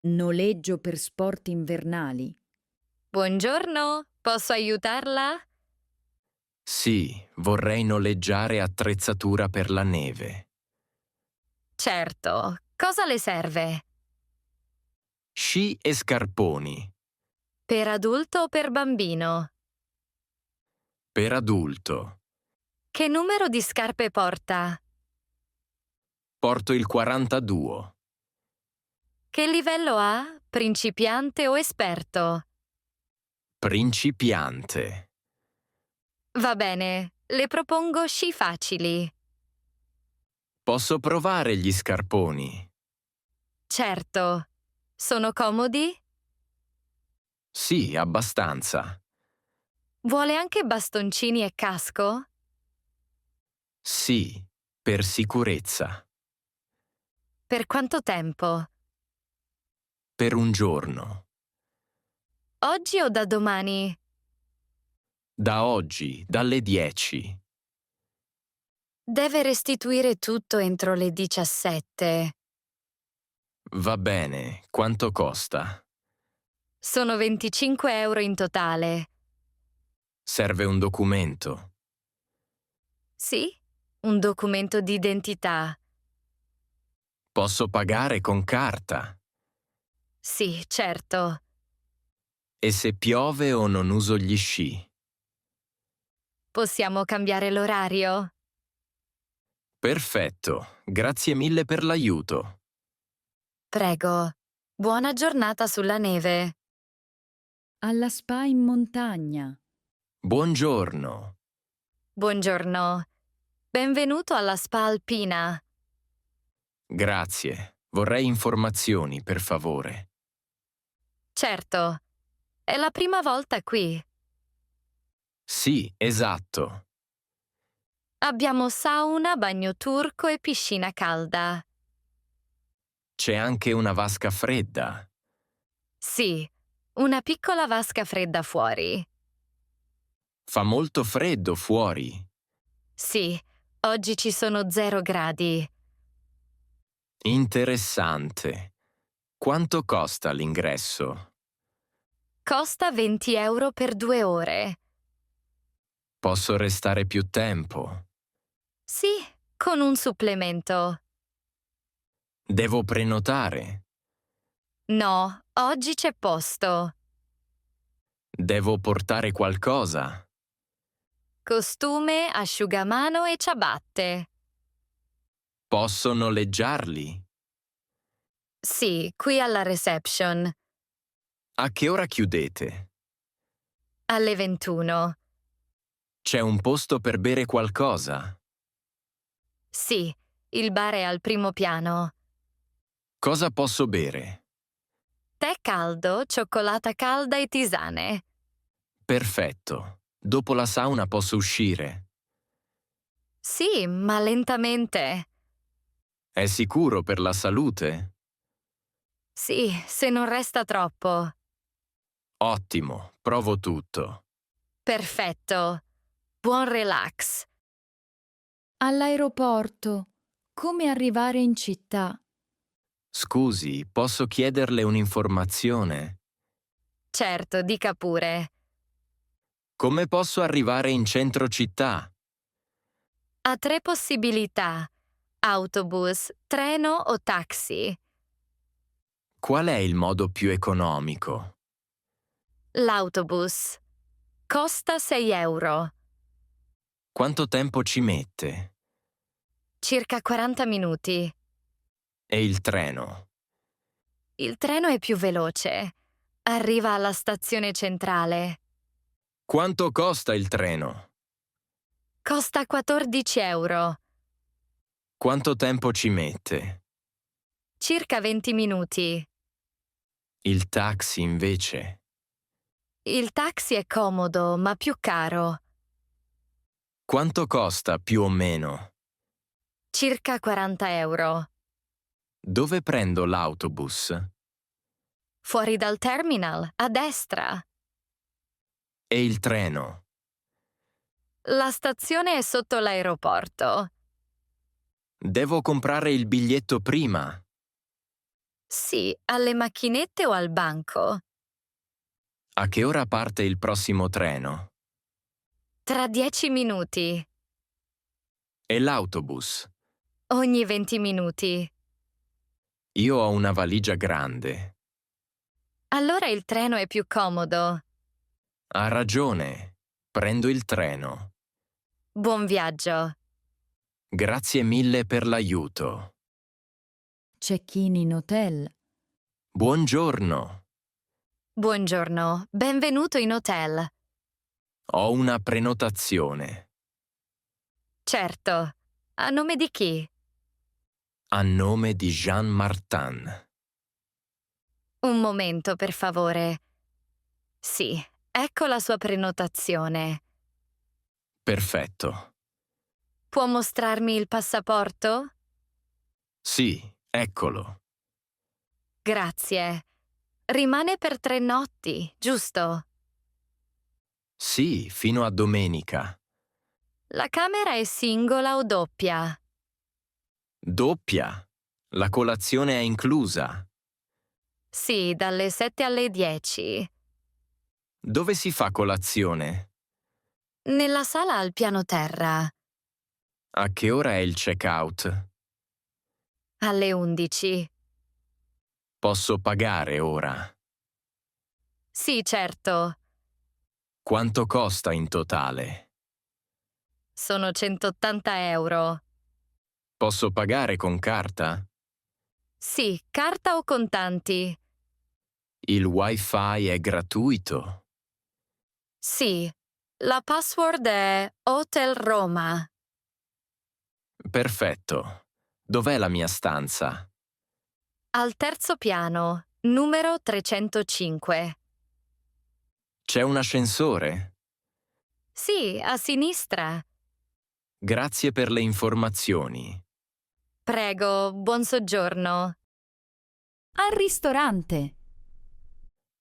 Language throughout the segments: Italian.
Noleggio per sport invernali. Buongiorno, posso aiutarla? Sì, vorrei noleggiare attrezzatura per la neve. Certo, cosa le serve? Sci e scarponi. Per adulto o per bambino? Per adulto. Che numero di scarpe porta? Porto il 42. Che livello ha? Principiante o esperto? Principiante. Va bene, le propongo sci facili. Posso provare gli scarponi? Certo. Sono comodi? Sì, abbastanza. Vuole anche bastoncini e casco? Sì, per sicurezza. Per quanto tempo? Per un giorno. Oggi o da domani? Da oggi, dalle 10. Deve restituire tutto entro le 17. Va bene, quanto costa? Sono 25 € in totale. Serve un documento. Sì? Un documento di identità. Posso pagare con carta. Sì, certo. E se piove o non uso gli sci? Possiamo cambiare l'orario? Perfetto, grazie mille per l'aiuto. Prego. Buona giornata sulla neve. Alla spa in montagna. Buongiorno. Buongiorno. Benvenuto alla spa alpina. Grazie. Vorrei informazioni, per favore. Certo. È la prima volta qui. Sì, esatto. Abbiamo sauna, bagno turco e piscina calda. C'è anche una vasca fredda. Sì, una piccola vasca fredda fuori. Fa molto freddo fuori. Sì, oggi ci sono 0 gradi. Interessante. Quanto costa l'ingresso? Costa 20 € per 2 ore. Posso restare più tempo? Sì, con un supplemento. Devo prenotare? No, oggi c'è posto. Devo portare qualcosa? Costume, asciugamano e ciabatte. Posso noleggiarli? Sì, qui alla reception. A che ora chiudete? Alle 21. C'è un posto per bere qualcosa? Sì, il bar è al primo piano. Cosa posso bere? Tè caldo, cioccolata calda e tisane. Perfetto. Dopo la sauna posso uscire. Sì, ma lentamente. È sicuro per la salute? Sì, se non resta troppo. Ottimo, provo tutto. Perfetto. Buon relax. All'aeroporto. Come arrivare in città? Scusi, posso chiederle un'informazione? Certo, dica pure. Come posso arrivare in centro città? Ha 3 possibilità: autobus, treno o taxi. Qual è il modo più economico? L'autobus. Costa 6 €. Quanto tempo ci mette? Circa 40 minuti. E il treno? Il treno è più veloce. Arriva alla stazione centrale. Quanto costa il treno? Costa 14 €. Quanto tempo ci mette? Circa 20 minuti. Il taxi invece? Il taxi è comodo, ma più caro. Quanto costa più o meno? Circa 40 €. Dove prendo l'autobus? Fuori dal terminal, a destra. E il treno? La stazione è sotto l'aeroporto. Devo comprare il biglietto prima? Sì, alle macchinette o al banco? A che ora parte il prossimo treno? Tra 10 minuti. E l'autobus? Ogni 20 minuti. Io ho una valigia grande. Allora il treno è più comodo. Ha ragione. Prendo il treno. Buon viaggio. Grazie mille per l'aiuto. Check-in in hotel. Buongiorno. Buongiorno, benvenuto in hotel. Ho una prenotazione. Certo. A nome di chi? A nome di Jean Martin. Un momento, per favore. Sì, ecco la sua prenotazione. Perfetto. Può mostrarmi il passaporto? Sì, eccolo. Grazie. Rimane per 3 notti, giusto? Sì, fino a domenica. La camera è singola o doppia? Doppia. La colazione è inclusa. Sì, dalle 7 alle 10. Dove si fa colazione? Nella sala al piano terra. A che ora è il check-out? Alle 11. Posso pagare ora. Sì, certo. Quanto costa in totale? Sono 180 euro. Posso pagare con carta? Sì, carta o contanti? Il wifi è gratuito. Sì. La password è Hotel Roma. Perfetto. Dov'è la mia stanza? Al terzo piano, numero 305. C'è un ascensore? Sì, a sinistra. Grazie per le informazioni. Prego, buon soggiorno. Al ristorante.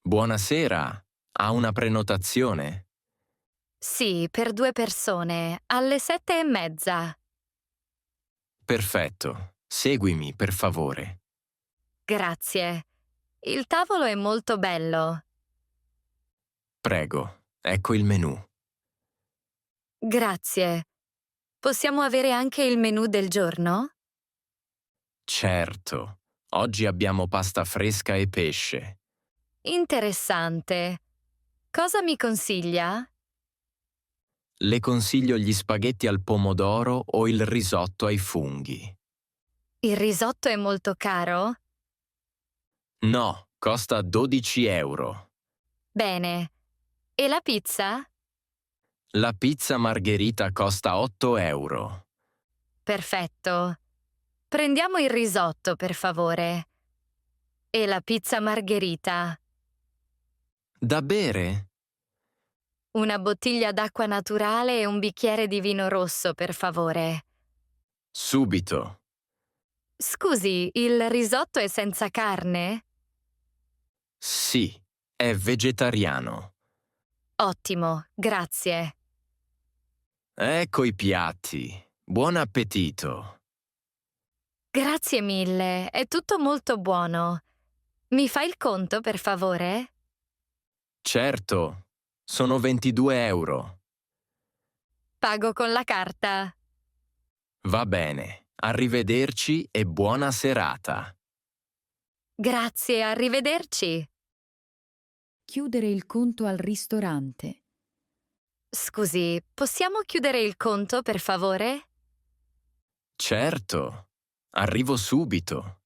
Buonasera. Ha una prenotazione? Sì, per 2 persone, alle 7:30. Perfetto. Seguimi, per favore. Grazie. Il tavolo è molto bello. Prego. Ecco il menù. Grazie. Possiamo avere anche il menù del giorno? Certo. Oggi abbiamo pasta fresca e pesce. Interessante. Cosa mi consiglia? Le consiglio gli spaghetti al pomodoro o il risotto ai funghi. Il risotto è molto caro? No, costa 12 euro. Bene. E la pizza? La pizza margherita costa 8 euro. Perfetto. Prendiamo il risotto, per favore. E la pizza margherita. Da bere? Una bottiglia d'acqua naturale e un bicchiere di vino rosso, per favore. Subito. Scusi, il risotto è senza carne? Sì, è vegetariano. Ottimo, grazie. Ecco i piatti. Buon appetito. Grazie mille, è tutto molto buono. Mi fa il conto, per favore? Certo, sono 22 euro. Pago con la carta. Va bene. Arrivederci e buona serata. Grazie, arrivederci. Chiudere il conto al ristorante. Scusi, possiamo chiudere il conto, per favore? Certo. Arrivo subito.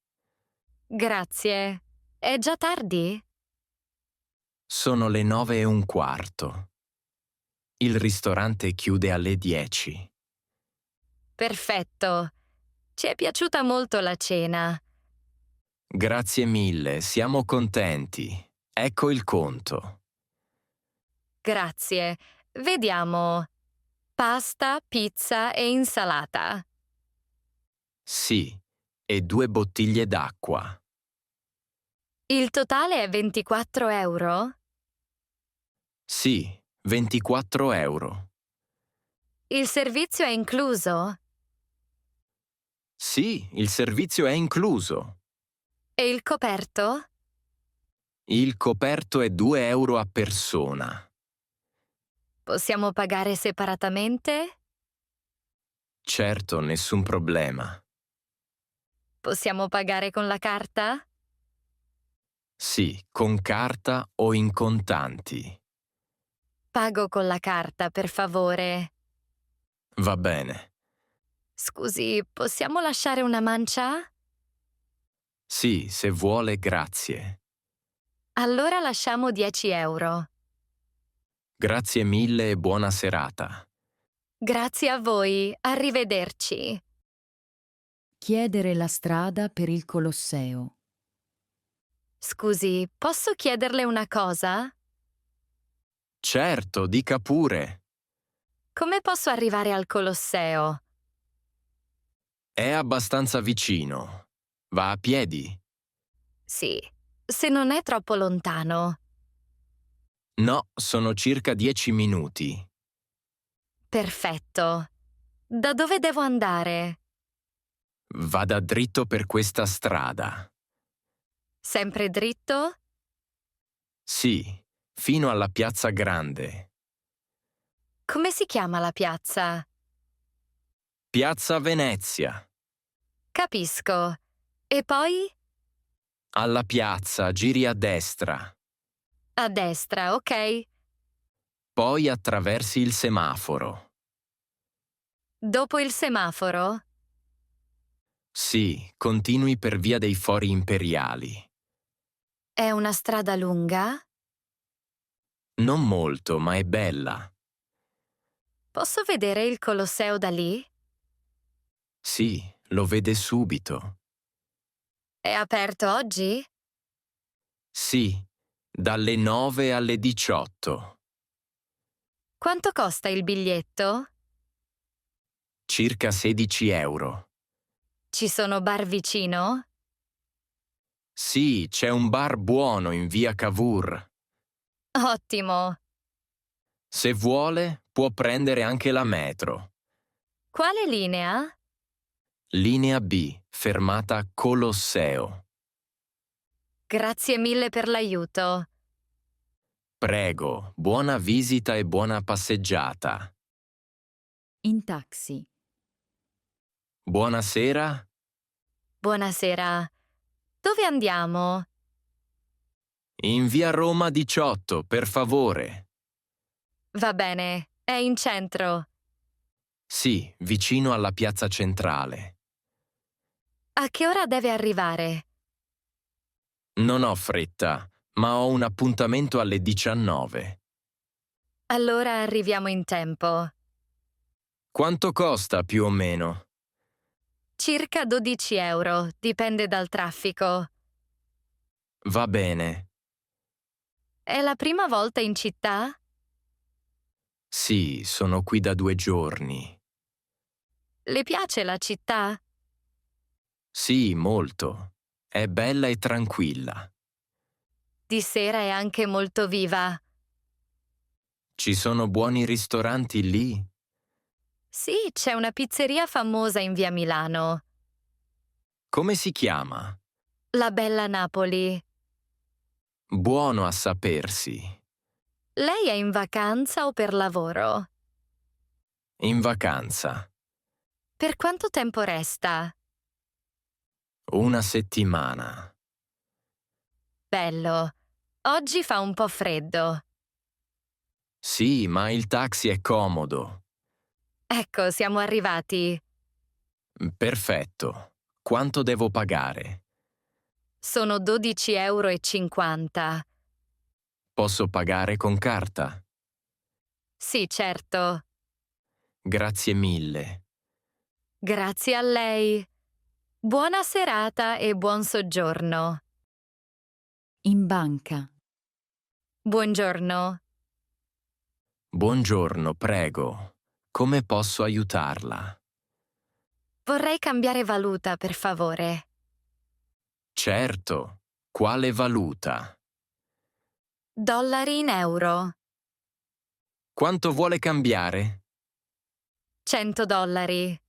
Grazie. È già tardi? Sono le 9:15. Il ristorante chiude alle 10. Perfetto. Ci è piaciuta molto la cena. Grazie mille, siamo contenti. Ecco il conto. Grazie. Vediamo. Pasta, pizza e insalata. Sì, e 2 bottiglie d'acqua. Il totale è 24 euro? Sì, 24 euro. Il servizio è incluso? Sì, il servizio è incluso. E il coperto? Il coperto è 2 euro a persona. Possiamo pagare separatamente? Certo, nessun problema. Possiamo pagare con la carta? Sì, con carta o in contanti. Pago con la carta, per favore. Va bene. Scusi, possiamo lasciare una mancia? Sì, se vuole, grazie. Allora lasciamo 10 euro. Grazie mille e buona serata. Grazie a voi, arrivederci. Chiedere la strada per il Colosseo. Scusi, posso chiederle una cosa? Certo, dica pure. Come posso arrivare al Colosseo? È abbastanza vicino. Va a piedi? Sì, se non è troppo lontano. No, sono circa 10 minuti. Perfetto. Da dove devo andare? Vada dritto per questa strada. Sempre dritto? Sì, fino alla piazza grande. Come si chiama la piazza? Piazza Venezia. Capisco. E poi? Alla piazza giri a destra. A destra, ok. Poi attraversi il semaforo. Dopo il semaforo? Sì, continui per via dei Fori Imperiali. È una strada lunga? Non molto, ma è bella. Posso vedere il Colosseo da lì? Sì, lo vede subito. È aperto oggi? Sì, dalle 9 alle 18. Quanto costa il biglietto? Circa 16 euro. Ci sono bar vicino? Sì, c'è un bar buono in via Cavour. Ottimo. Se vuole, può prendere anche la metro. Quale linea? Linea B, fermata Colosseo. Grazie mille per l'aiuto. Prego, buona visita e buona passeggiata. In taxi. Buonasera. Buonasera. Dove andiamo? In via Roma 18, per favore. Va bene, è in centro. Sì, vicino alla piazza centrale. A che ora deve arrivare? Non ho fretta, ma ho un appuntamento alle 19. Allora arriviamo in tempo. Quanto costa più o meno? Circa 12 euro, dipende dal traffico. Va bene. È la prima volta in città? Sì, sono qui da 2 giorni. Le piace la città? Sì, molto. È bella e tranquilla. Di sera è anche molto viva. Ci sono buoni ristoranti lì? Sì, c'è una pizzeria famosa in via Milano. Come si chiama? La Bella Napoli. Buono a sapersi. Lei è in vacanza o per lavoro? In vacanza. Per quanto tempo resta? Una settimana. Bello. Oggi fa un po' freddo. Sì, ma il taxi è comodo. Ecco, siamo arrivati. Perfetto. Quanto devo pagare? Sono 12,50 euro. Posso pagare con carta? Sì, certo. Grazie mille. Grazie a lei. Buona serata e buon soggiorno. In banca. Buongiorno. Buongiorno, prego. Come posso aiutarla? Vorrei cambiare valuta, per favore. Certo. Quale valuta? Dollari in euro. Quanto vuole cambiare? 100 dollari.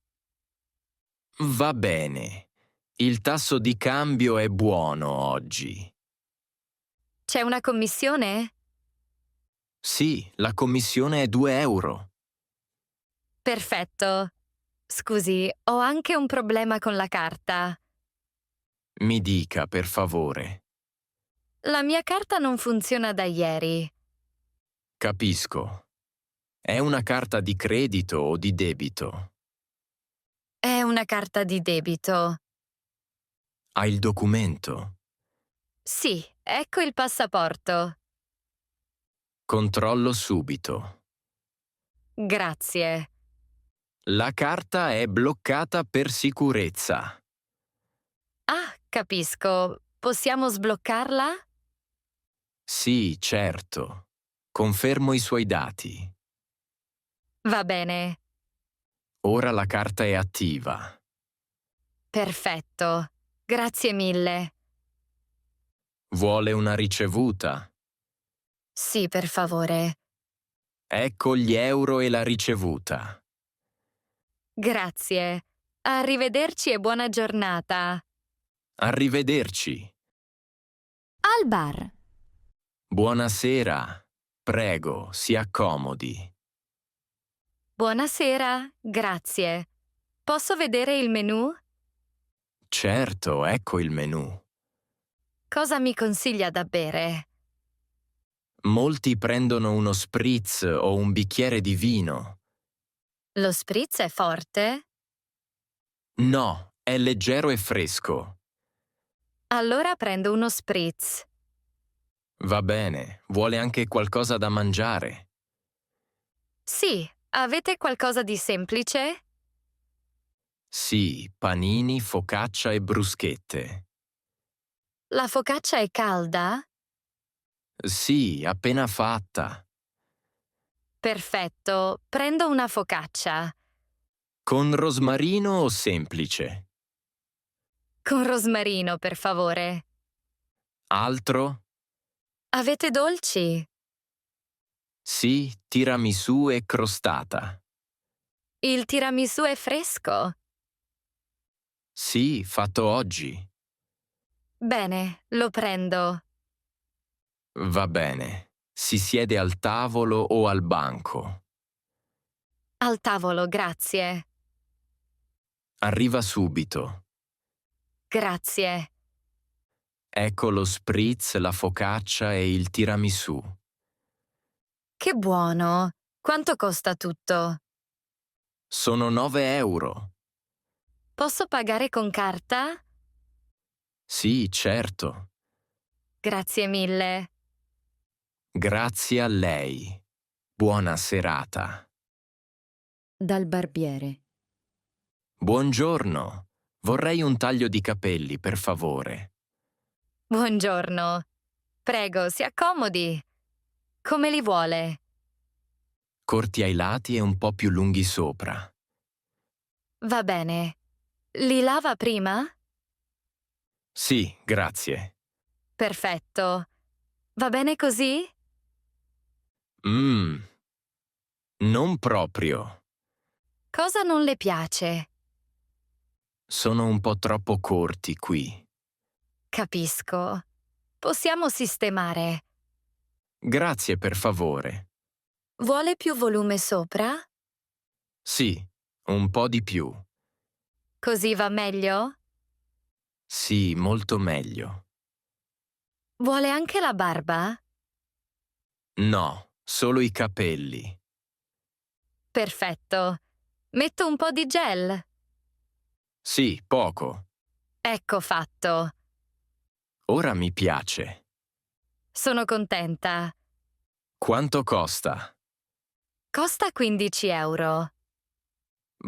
Va bene. Il tasso di cambio è buono oggi. C'è una commissione? Sì, la commissione è 2 euro. Perfetto. Scusi, ho anche un problema con la carta. Mi dica, per favore. La mia carta non funziona da ieri. Capisco. È una carta di credito o di debito? È una carta di debito. Ha il documento? Sì, ecco il passaporto. Controllo subito. Grazie. La carta è bloccata per sicurezza. Ah, capisco. Possiamo sbloccarla? Sì, certo. Confermo i suoi dati. Va bene. Ora la carta è attiva. Perfetto. Grazie mille. Vuole una ricevuta? Sì, per favore. Ecco gli euro e la ricevuta. Grazie. Arrivederci e buona giornata. Arrivederci. Al bar. Buonasera. Prego, si accomodi. Buonasera, grazie. Posso vedere il menù? Certo, ecco il menù. Cosa mi consiglia da bere? Molti prendono uno spritz o un bicchiere di vino. Lo spritz è forte? No, è leggero e fresco. Allora prendo uno spritz. Va bene, vuole anche qualcosa da mangiare? Sì, avete qualcosa di semplice? Sì, panini, focaccia e bruschette. La focaccia è calda? Sì, appena fatta. Perfetto, prendo una focaccia. Con rosmarino o semplice? Con rosmarino, per favore. Altro? Avete dolci? Sì, tiramisù e crostata. Il tiramisù è fresco? Sì, fatto oggi. Bene, lo prendo. Va bene. Si siede al tavolo o al banco. Al tavolo, grazie. Arriva subito. Grazie. Ecco lo spritz, la focaccia e il tiramisù. Che buono! Quanto costa tutto? Sono 9 euro. Posso pagare con carta? Sì, certo. Grazie mille. Grazie a lei. Buona serata. Dal barbiere. Buongiorno. Vorrei un taglio di capelli, per favore. Buongiorno. Prego, si accomodi. Come li vuole? Corti ai lati e un po' più lunghi sopra. Va bene. Li lava prima? Sì, grazie. Perfetto. Va bene così? Mmm, non proprio. Cosa non le piace? Sono un po' troppo corti qui. Capisco. Possiamo sistemare. Grazie, per favore. Vuole più volume sopra? Sì, un po' di più. Così va meglio? Sì, molto meglio. Vuole anche la barba? No, solo i capelli. Perfetto. Metto un po' di gel. Sì, poco. Ecco fatto. Ora mi piace. Sono contenta. Quanto costa? Costa 15 euro.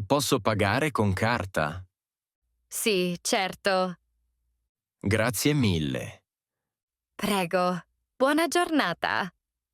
Posso pagare con carta? Sì, certo. Grazie mille. Prego. Buona giornata.